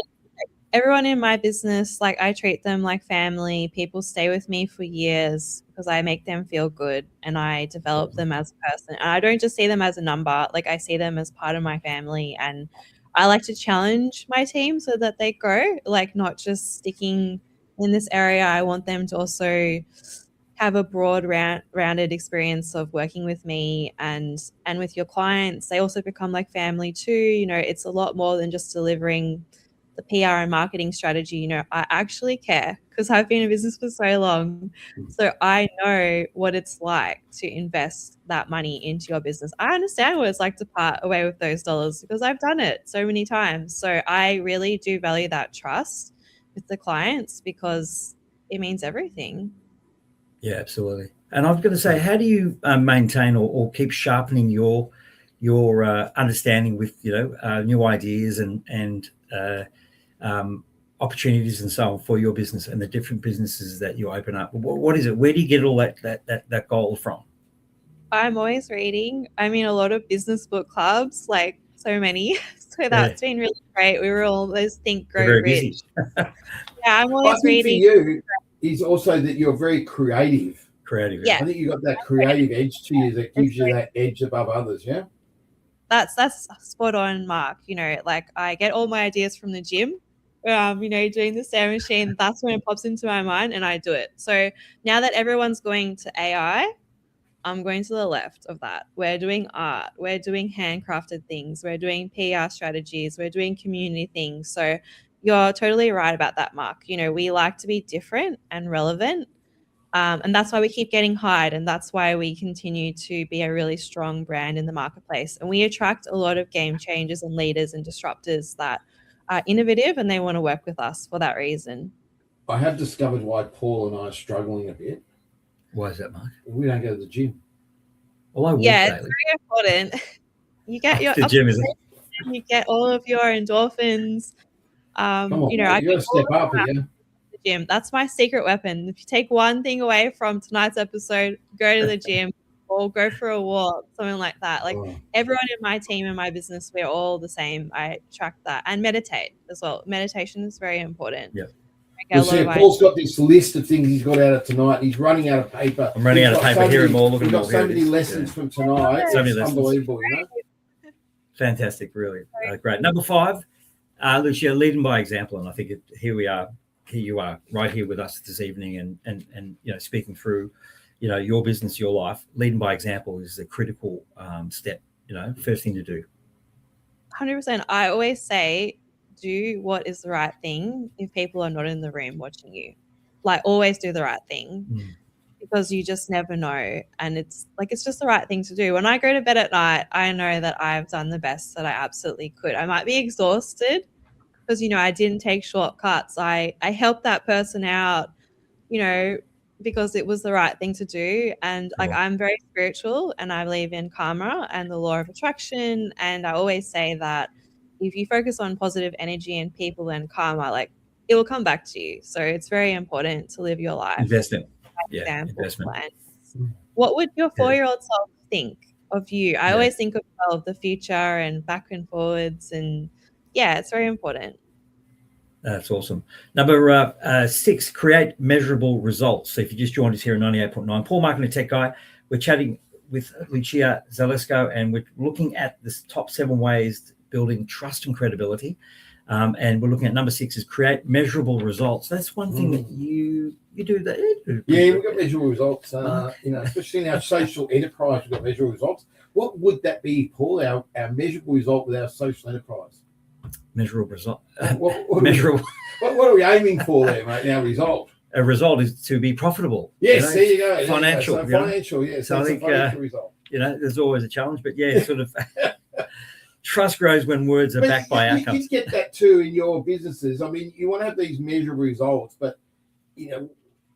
Everyone in my business, I treat them like family. People stay with me for years because I make them feel good and I develop them as a person. And I don't just see them as a number. I see them as part of my family. And I like to challenge my team so that they grow, not just sticking in this area. I want them to also have a broad rounded experience of working with me and with your clients. They also become like family too. It's a lot more than just delivering the PR and marketing strategy. I actually care because I've been in business for so long. So I know what it's like to invest that money into your business. I understand what it's like to part away with those dollars because I've done it so many times. So I really do value that trust with the clients because it means everything. Yeah, absolutely. And I've got to say, how do you maintain or keep sharpening your understanding with new ideas and opportunities and so on for your business and the different businesses that you open up? What is it? Where do you get all that gold from? I'm always reading. I'm in a lot of business book clubs, so many. So that's been really great. We were all those Think Grow Rich. Yeah, I'm always reading. For you is also that you're very creative. Yeah. I think you've got that creative edge to you that gives you that edge above others. Yeah. That's spot on, Mark. I get all my ideas from the gym. Doing the stair machine. That's when it pops into my mind, and I do it. So now that everyone's going to AI, I'm going to the left of that. We're doing art. We're doing handcrafted things. We're doing PR strategies. We're doing community things. So you're totally right about that, Mark. We like to be different and relevant. And that's why we keep getting hired. And that's why we continue to be a really strong brand in the marketplace. And we attract a lot of game changers and leaders and disruptors that are innovative and they want to work with us for that reason. I have discovered why Paul and I are struggling a bit. Why is that, Mark? We don't go to the gym. Well, I walk Yeah, daily. it's very important. You get your The gym is you get all of your endorphins. Come on, You know, mate, I you got to get all step of up that here. at the gym. That's my secret weapon. If you take one thing away from tonight's episode, go to the gym or go for a walk, something like that. Like Oh. everyone in my team and my business, we're all the same. I track that and meditate as well. Meditation is very important. Yeah. You'll see, Paul's got this list of things he's got out of tonight. He's running out of paper. I'm running out of paper. Here, more. Look at We've got more. so Here many it is. lessons from tonight. So many It's lessons. unbelievable, you know. Fantastic, really great. Number 5, Lucia, leading by example, and I think here we are. Here you are, right here with us this evening, and you know, speaking through, you know, your business, your life. Leading by example is a critical step. You know, first thing to do. 100%. I always say, do what is the right thing if people are not in the room watching you. Like, always do the right thing. Because you just never know. And it's just the right thing to do. When I go to bed at night, I know that I've done the best that I absolutely could. I might be exhausted because, you know, I didn't take shortcuts. I helped that person out, you know, because it was the right thing to do. And like, I'm very spiritual and I believe in karma and the law of attraction. And I always say that if you focus on positive energy and people and karma, like, it will come back to you. So it's very important to live your life. Investment. Investment. And what would your 4-year-old self think of you? I always think of the future and back and forwards, and it's very important. That's awesome. Number 6, create measurable results. So if you just joined us here at 98.9, Paul, Mark, and the Tech Guy, we're chatting with Lucia Zelesco, and we're looking at the top 7 ways building trust and credibility. And we're looking at number 6 is create measurable results. That's one thing that you do that. Yeah, we've got measurable results. You know, especially in our social enterprise, we've got measurable results. What would that be, Paul? Our measurable result with our social enterprise? Measurable result. What Measurable. What are we aiming for there, mate? In our result. A result is to be profitable. Yes, you know, there you go. Financial. So financial, yes. So I think financial result. You know, there's always a challenge, but sort of. Trust grows when words are backed by outcomes. You get that too in your businesses. I mean, you want to have these measurable results, but, you know,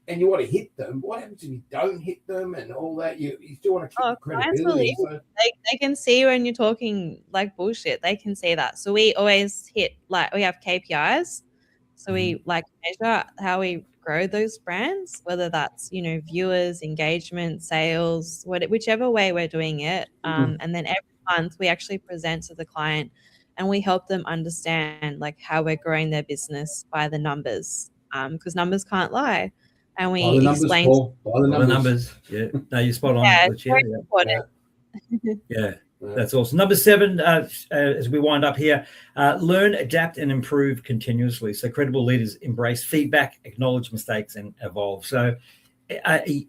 and you want to hit them. What happens if you don't hit them and all that? You still want to keep credibility. So. They can see when you're talking like bullshit. They can see that. So we always hit, like, we have KPIs. So we like measure how we grow those brands, whether that's, you know, viewers, engagement, sales, whichever way we're doing it. And then every month we actually present to the client and we help them understand like how we're growing their business by the numbers, because numbers can't lie, and we explain the numbers. Yeah, no, you're spot on. It's very important. Yeah, that's awesome. Number 7, as we wind up here, learn, adapt, and improve continuously. So credible leaders embrace feedback, acknowledge mistakes, and evolve. So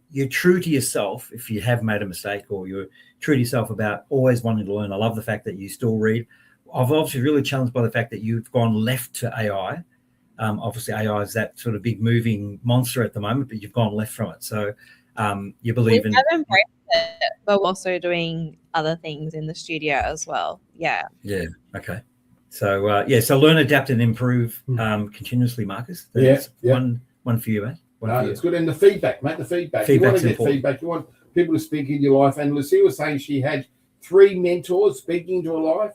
you're true to yourself if you have made a mistake, or you're true to yourself about always wanting to learn. I love the fact that you still read. I've obviously really challenged by the fact that you've gone left to AI. Obviously, AI is that sort of big moving monster at the moment, but you've gone left from it. So you believe in. Have embraced it, but we're also doing other things in the studio as well. Yeah. Okay. So so learn, adapt, and improve continuously, Marcus. That's one for you, mate. It's good. And the feedback, mate. The feedback. You want to get feedback. You want people to speak in your life. And Lucia was saying she had 3 mentors speaking into her life,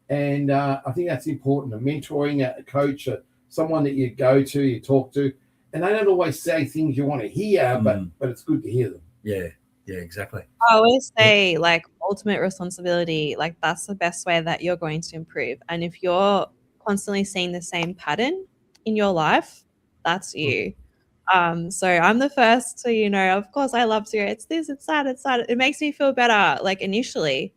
and I think that's important. A mentoring, a coach, someone that you go to, you talk to, and they don't always say things you want to hear, but it's good to hear them. Yeah, exactly. I always say, like, ultimate responsibility, like, that's the best way that you're going to improve. And if you're constantly seeing the same pattern in your life, that's you. So I'm the first to, you know, of course I love to go, it's this, it's that, it's that. It makes me feel better, like, initially.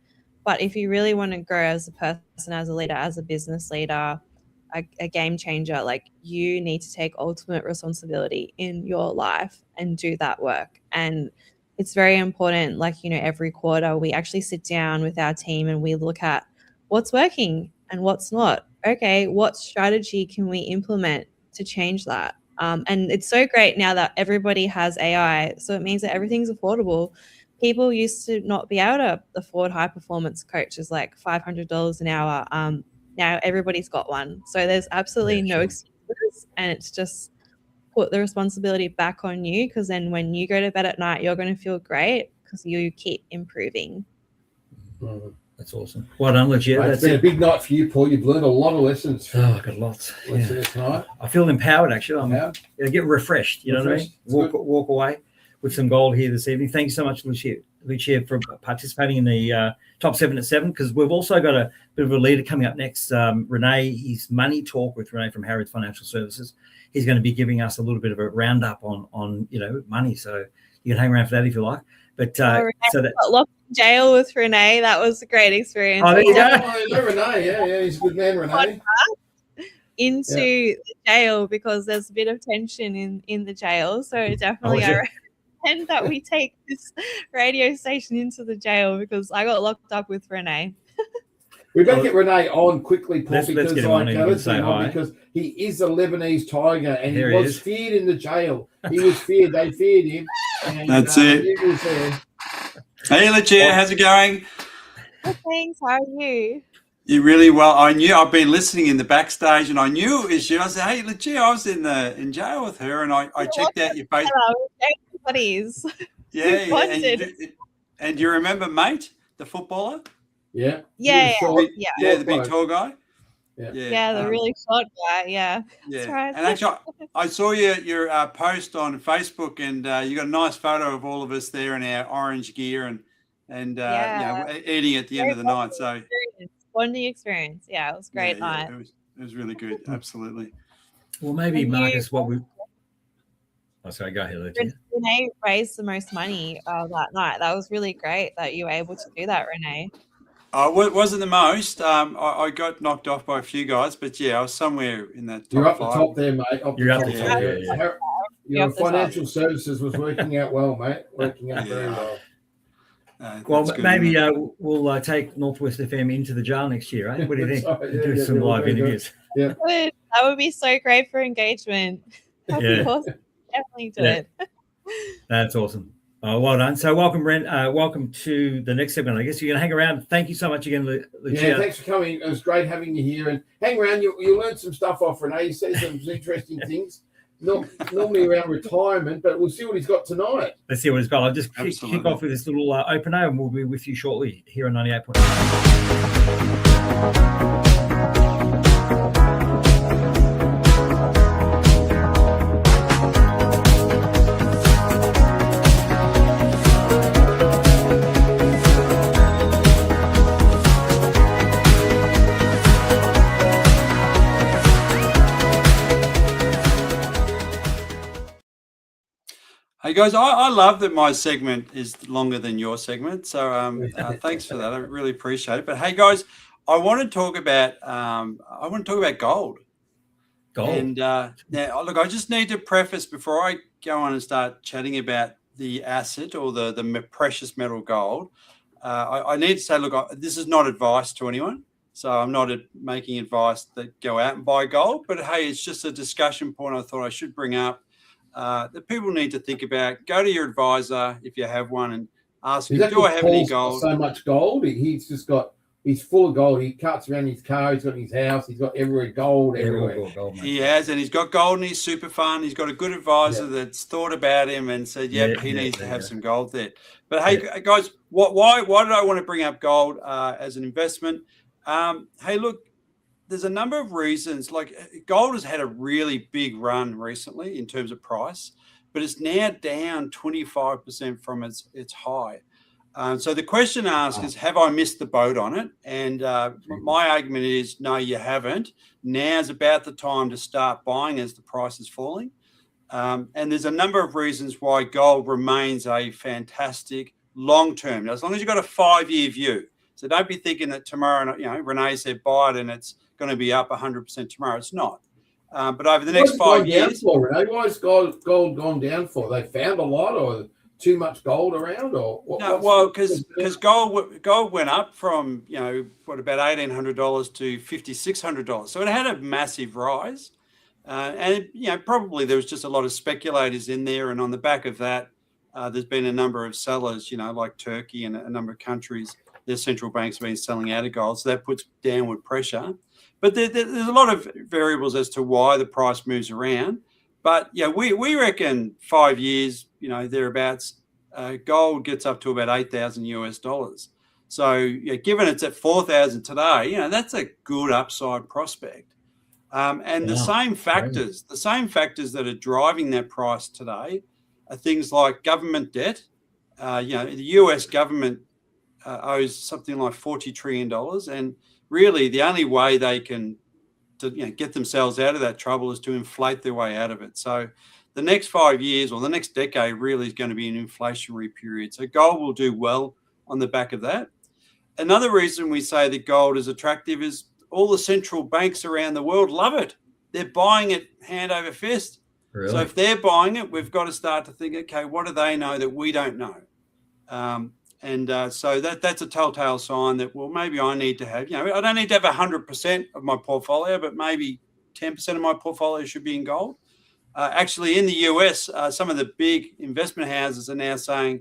But if you really want to grow as a person, as a leader, as a business leader, a game changer, like, you need to take ultimate responsibility in your life and do that work. And it's very important, like, you know, every quarter we actually sit down with our team and we look at what's working and what's not. Okay, what strategy can we implement to change that? And it's so great now that everybody has AI. So it means that everything's affordable. People used to not be able to afford high performance coaches like $500 an hour. Now everybody's got one. So there's absolutely no excuses. And it's just put the responsibility back on you, because then when you go to bed at night, you're going to feel great because you keep improving. That's awesome. Well done, Lucia. It's been a big night for you, Paul. You've learned a lot of lessons. Oh, I got lots. Tonight. I feel empowered, actually. I get refreshed. You know what I mean? Walk away with some gold here this evening. Thank you so much, Lucia, for participating in the top 7 at 7, because we've also got a bit of a leader coming up next. Renee, his money talk with Renee from Harrods Financial Services. He's going to be giving us a little bit of a roundup on money. So you can hang around for that if you like. But Renee got locked in jail with Renee. That was a great experience. Oh, there you go. Renee, yeah, he's a good man, Renee. Into the jail, because there's a bit of tension in the jail. So definitely, I recommend that we take this radio station into the jail, because I got locked up with Renee. We better get Renee on quickly, Paul, let's get him on because he is a Lebanese tiger, and he was feared in the jail. He was feared. They feared him. And, that's it. He was there. Hey, Lucia, how's it going? Good, thanks. How are you? You really well. I've been listening in the backstage, and I knew it was you. I said, "Hey, Lucia, I was in jail with her, and I checked out your Facebook." Buddies. Yeah. And you remember, mate, the footballer? Yeah, the big tall guy. Yeah, the really short guy. Yeah, that's right. And actually, I saw your post on Facebook, and you got a nice photo of all of us there in our orange gear and eating at the end of the night. So bonding experience. Yeah, it was a great night. It was really good. Absolutely. Well, maybe Marcus, sorry, go ahead, Lucia. Renee raised the most money that night. That was really great that you were able to do that, Renee. It wasn't the most. I got knocked off by a few guys, but I was somewhere in that top You're up 5. the top there, mate. You're up the top. Your financial services was working out well, mate. Working out very well. Well, maybe we'll take Northwest FM into the jail next year, right? What do you think? Do some live interviews. Yeah. That would be so great for engagement. Of course, definitely do it. That's awesome. Oh, well done. So welcome, Ren. Welcome to the next segment. I guess you're going to hang around. Thank you so much again, Lucia. Yeah, thanks for coming. It was great having you here. And hang around. You learn some stuff off Renee. You said some interesting things. Normally around retirement, but we'll see what he's got tonight. Let's see what he's got. I'll just kick off with this little opener, and we'll be with you shortly here on 98.9. Hey guys, I love that my segment is longer than your segment, so thanks for that. I really appreciate it. But hey guys, I want to talk about gold. Gold. And now, look, I just need to preface before I go on and start chatting about the asset or the precious metal gold. I need to say, look, this is not advice to anyone. So I'm not making advice that go out and buy gold. But hey, it's just a discussion point I thought I should bring up. That people need to think about. Go to your advisor if you have one and ask him, do I have any gold? So much gold. He's full of gold. He cuts around his car. He's got his house. He's got gold everywhere. He has, and he's got gold in his super fund. He's got a good advisor that's thought about him and said, he needs to have some gold there. But hey, guys, why did I want to bring up gold as an investment? Hey, look, there's a number of reasons. Like gold has had a really big run recently in terms of price, but it's now down 25% from its high. So the question asked is, have I missed the boat on it? And my argument is, no, you haven't. Now's about the time to start buying as the price is falling. And there's a number of reasons why gold remains a fantastic long-term. Now, as long as you've got a 5-year view. So don't be thinking that tomorrow, Renee said buy it and it's going to be up 100% tomorrow. It's not. But over the next 5 years. Why has gold gone down for? They found a lot or too much gold around, or what? No, well, because gold went up from about $1,800 to $5,600, so it had a massive rise, and probably there was just a lot of speculators in there, and on the back of that, there's been a number of sellers, like Turkey and a number of countries. Their central banks have been selling out of gold, so that puts downward pressure. But there's a lot of variables as to why the price moves around. But yeah, we reckon 5 years, thereabouts, gold gets up to about $8,000. So yeah, given it's at 4,000 today, that's a good upside prospect. And the same factors that are driving that price today are things like government debt. The US government owes something like $40 trillion, and really the only way they can get themselves out of that trouble is to inflate their way out of it. So the next 5 years or the next decade really is going to be an inflationary period. So gold will do well on the back of that. Another reason we say that gold is attractive is all the central banks around the world love it. They're buying it hand over fist. Really? So if they're buying it, we've got to start to think, okay, what do they know that we don't know? So that's a telltale sign that, well, maybe I need to have, I don't need to have 100% of my portfolio, but maybe 10% of my portfolio should be in gold. Actually, in the US, some of the big investment houses are now saying,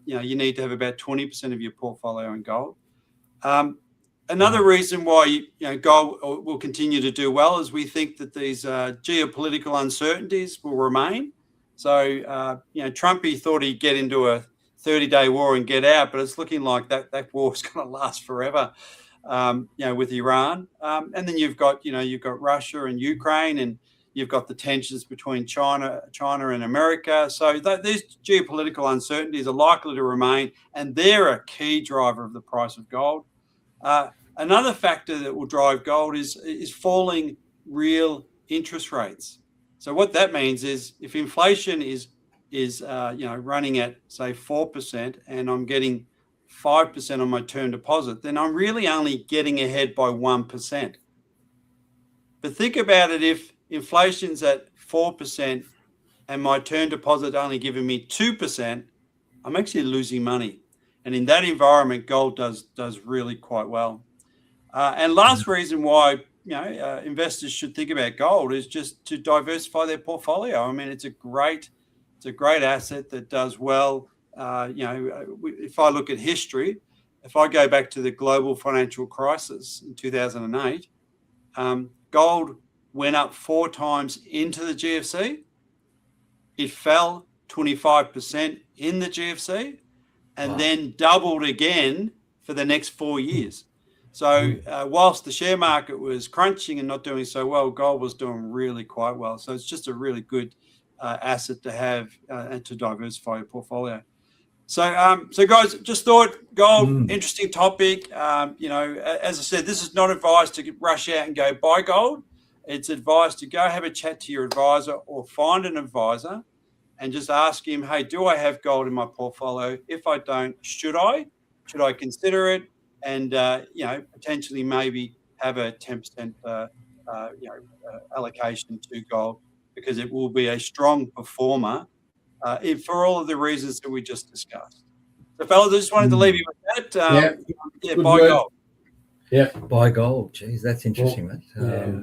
you need to have about 20% of your portfolio in gold. Another reason why gold will continue to do well is we think that these geopolitical uncertainties will remain. So, Trumpy thought he'd get into a 30-day war and get out, but it's looking like that war is going to last forever, with Iran. And then you've got Russia and Ukraine, and you've got the tensions between China and America. So these geopolitical uncertainties are likely to remain, and they're a key driver of the price of gold. Another factor that will drive gold is falling real interest rates. So what that means is if inflation is running at, say, 4%, and I'm getting 5% on my term deposit, then I'm really only getting ahead by 1%. But think about it, if inflation's at 4% and my term deposit only giving me 2%, I'm actually losing money. And in that environment, gold does really quite well. And last reason why investors should think about gold is just to diversify their portfolio. I mean, it's a great asset that does well. If I look at history, if I go back to the global financial crisis in 2008, gold went up 4 times into the GFC. It fell 25% in the GFC, and then doubled again for the next 4 years. So whilst the share market was crunching and not doing so well, gold was doing really quite well. So it's just a really good asset to have and to diversify your portfolio. So guys, just thought gold, interesting topic. As I said, this is not advice to rush out and go buy gold. It's advice to go have a chat to your advisor or find an advisor and just ask him, hey, do I have gold in my portfolio? If I don't, should I consider it? And, potentially maybe have a 10% allocation to gold, because it will be a strong performer for all of the reasons that we just discussed. So, fellas, I just wanted to leave you with that. Buy gold. Yeah, buy gold. Jeez, that's interesting, mate.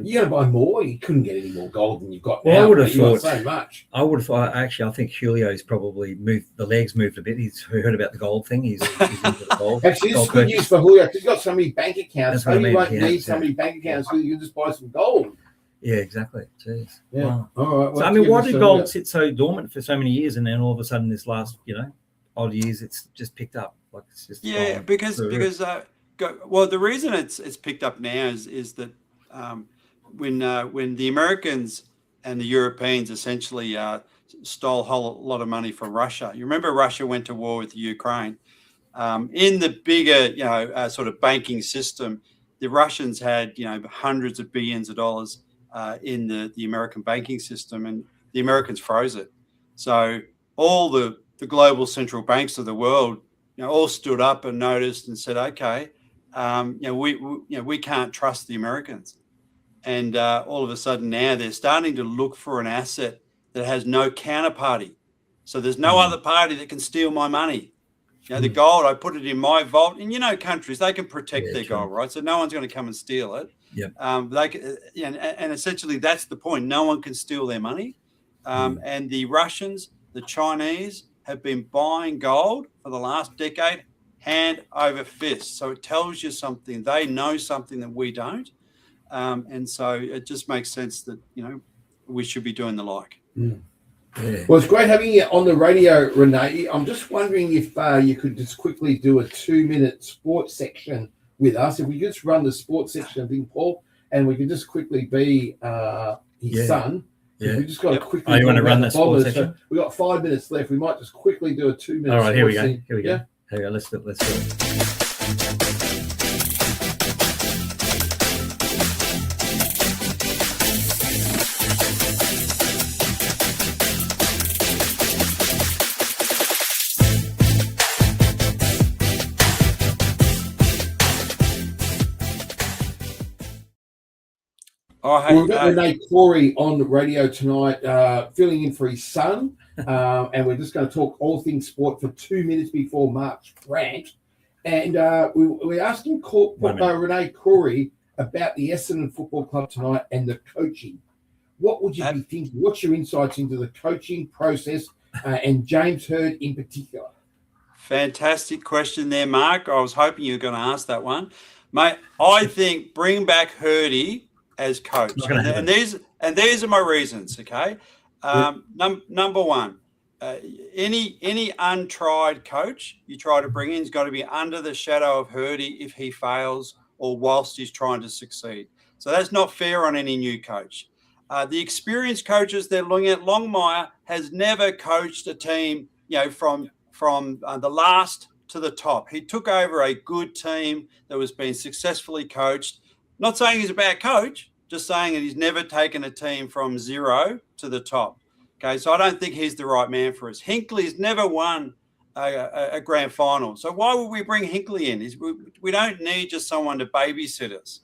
You got to buy more. You couldn't get any more gold than you've got now. I would have thought so much. I would have. Actually, I think Julio's probably moved. The legs moved a bit. He's heard about the gold thing. He's into the gold. Actually, this is good news for Julio, because he's got so many bank accounts. Maybe you won't need so many bank accounts. So you can just buy some gold. Yeah, exactly. Jeez. Yeah. Wow. All right. Well, so, why did gold sit so dormant for so many years, and then all of a sudden, this last odd years, it's just picked up? Like it's just because the reason it's picked up now is that when the Americans and the Europeans essentially stole a whole lot of money from Russia. You remember Russia went to war with Ukraine. In the bigger sort of banking system, the Russians had hundreds of billions of dollars in the American banking system, and the Americans froze it. So all the global central banks of the world all stood up and noticed and said, okay, we can't trust the Americans. And all of a sudden now they're starting to look for an asset that has no counterparty. So there's no other party that can steal my money. The gold, I put it in my vault, and countries, they can protect their gold, right? So no one's going to come and steal it. Yep. And essentially that's the point. No one can steal their money. And the Russians, the Chinese have been buying gold for the last decade hand over fist. So it tells you something. They know something that we don't. And so it just makes sense that, we should be doing the like. Yeah. Well, it's great having you on the radio, Renee. I'm just wondering if you could just quickly do a 2-minute sports section with us. If we could just run the sports section thing, Paul, and we could just quickly be his son. Yeah. We just got to quickly. Oh, you want to talk run about that the sports Bombers. section? So we got 5 minutes left. We might just quickly do a 2-minute. All right, here we go. thing. Here we go. Yeah? Here we go. Let's do it. Oh, hey, We've got Renee Corey on the radio tonight, filling in for his son, and we're just going to talk all things sport for 2 minutes before Mark's rant. And we're asking Renee Corey about the Essendon Football Club tonight and the coaching. What would you be thinking? What's your insights into the coaching process and James Hird in particular? Fantastic question there, Mark. I was hoping you were going to ask that one. Mate, I think bring back Hirdy as coach. And these are my reasons, okay? Number one, any untried coach you try to bring in has got to be under the shadow of Hirdy if he fails or whilst he's trying to succeed. So that's not fair on any new coach. The experienced coaches they're looking at, Longmire has never coached a team, from the last to the top. He took over a good team that was being successfully coached. Not saying he's a bad coach, just saying that he's never taken a team from zero to the top. Okay, so I don't think he's the right man for us. Hinkley's never won a grand final. So why would we bring Hinkley in? We don't need just someone to babysit us.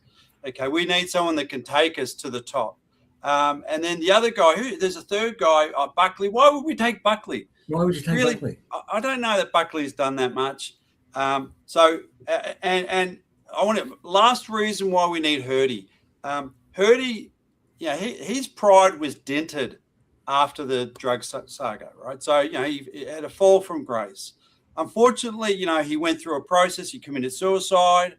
Okay, we need someone that can take us to the top. And then the other guy, there's a third guy, Buckley. Why would we take Buckley? Why would you take Buckley? I don't know that Buckley's done that much. And I want to, last reason why we need Hirdy. Hirdy, his pride was dented after the drug saga, right? So, he had a fall from grace. Unfortunately, he went through a process. He committed suicide.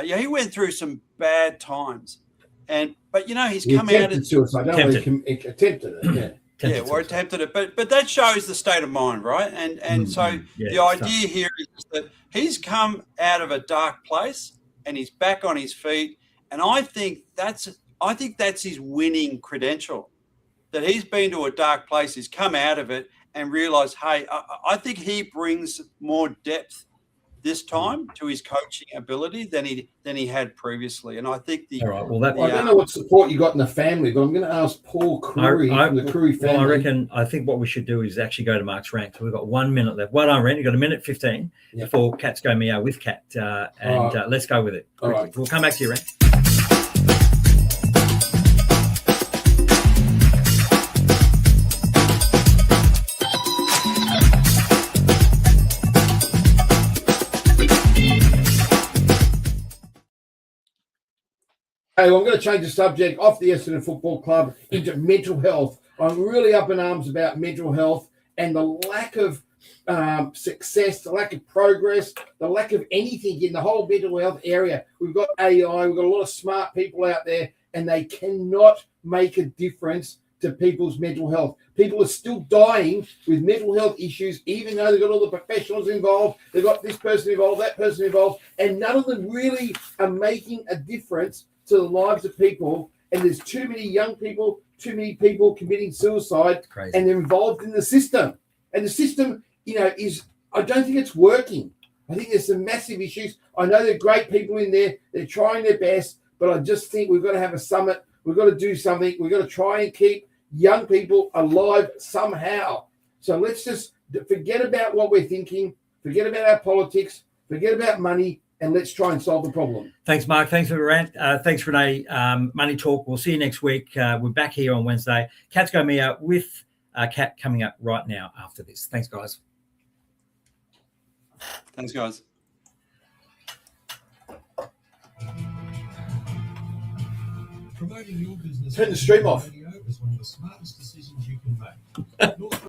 He went through some bad times. But he's come out of suicide. Attempted it. Attempted it. But that shows the state of mind, right? And so the idea here is that he's come out of a dark place and he's back on his feet. And I think that's his winning credential. That he's been to a dark place, he's come out of it and realised, hey, I think he brings more depth this time to his coaching ability than he had previously. And I think I don't know what support you got in the family, but I'm going to ask Paul Crewy from the Crewy family. Well, I think what we should do is actually go to Mark's rant. So we've got 1 minute left. Well done, Ren. You've got 1:15 before Cats Go Meow with Cat. Let's go with it. All right. We'll come back to you, Ren. Hey, well, I'm going to change the subject off the Essendon Football Club into mental health. I'm really up in arms about mental health and the lack of success, the lack of progress, the lack of anything in the whole mental health area. We've got AI, we've got a lot of smart people out there, and they cannot make a difference to people's mental health. People are still dying with mental health issues, even though they've got all the professionals involved, they've got this person involved, that person involved, and none of them really are making a difference to the lives of people. And there's too many young people, too many people committing suicide, and they're involved in the system. And the system, I don't think it's working. I think there's some massive issues. I know there are great people in there. They're trying their best, but I just think we've got to have a summit. We've got to do something. We've got to try and keep young people alive somehow. So let's just forget about what we're thinking, forget about our politics, forget about money, and let's try and solve the problem. Thanks, Mark. Thanks for the rant. Thanks, Renee. Money Talk. We'll see you next week. We're back here on Wednesday. Cats Go Meow with Cat coming up right now after this. Thanks, guys. Thanks, guys. Promoting your business Turn the stream off. is one of the smartest decisions you can make.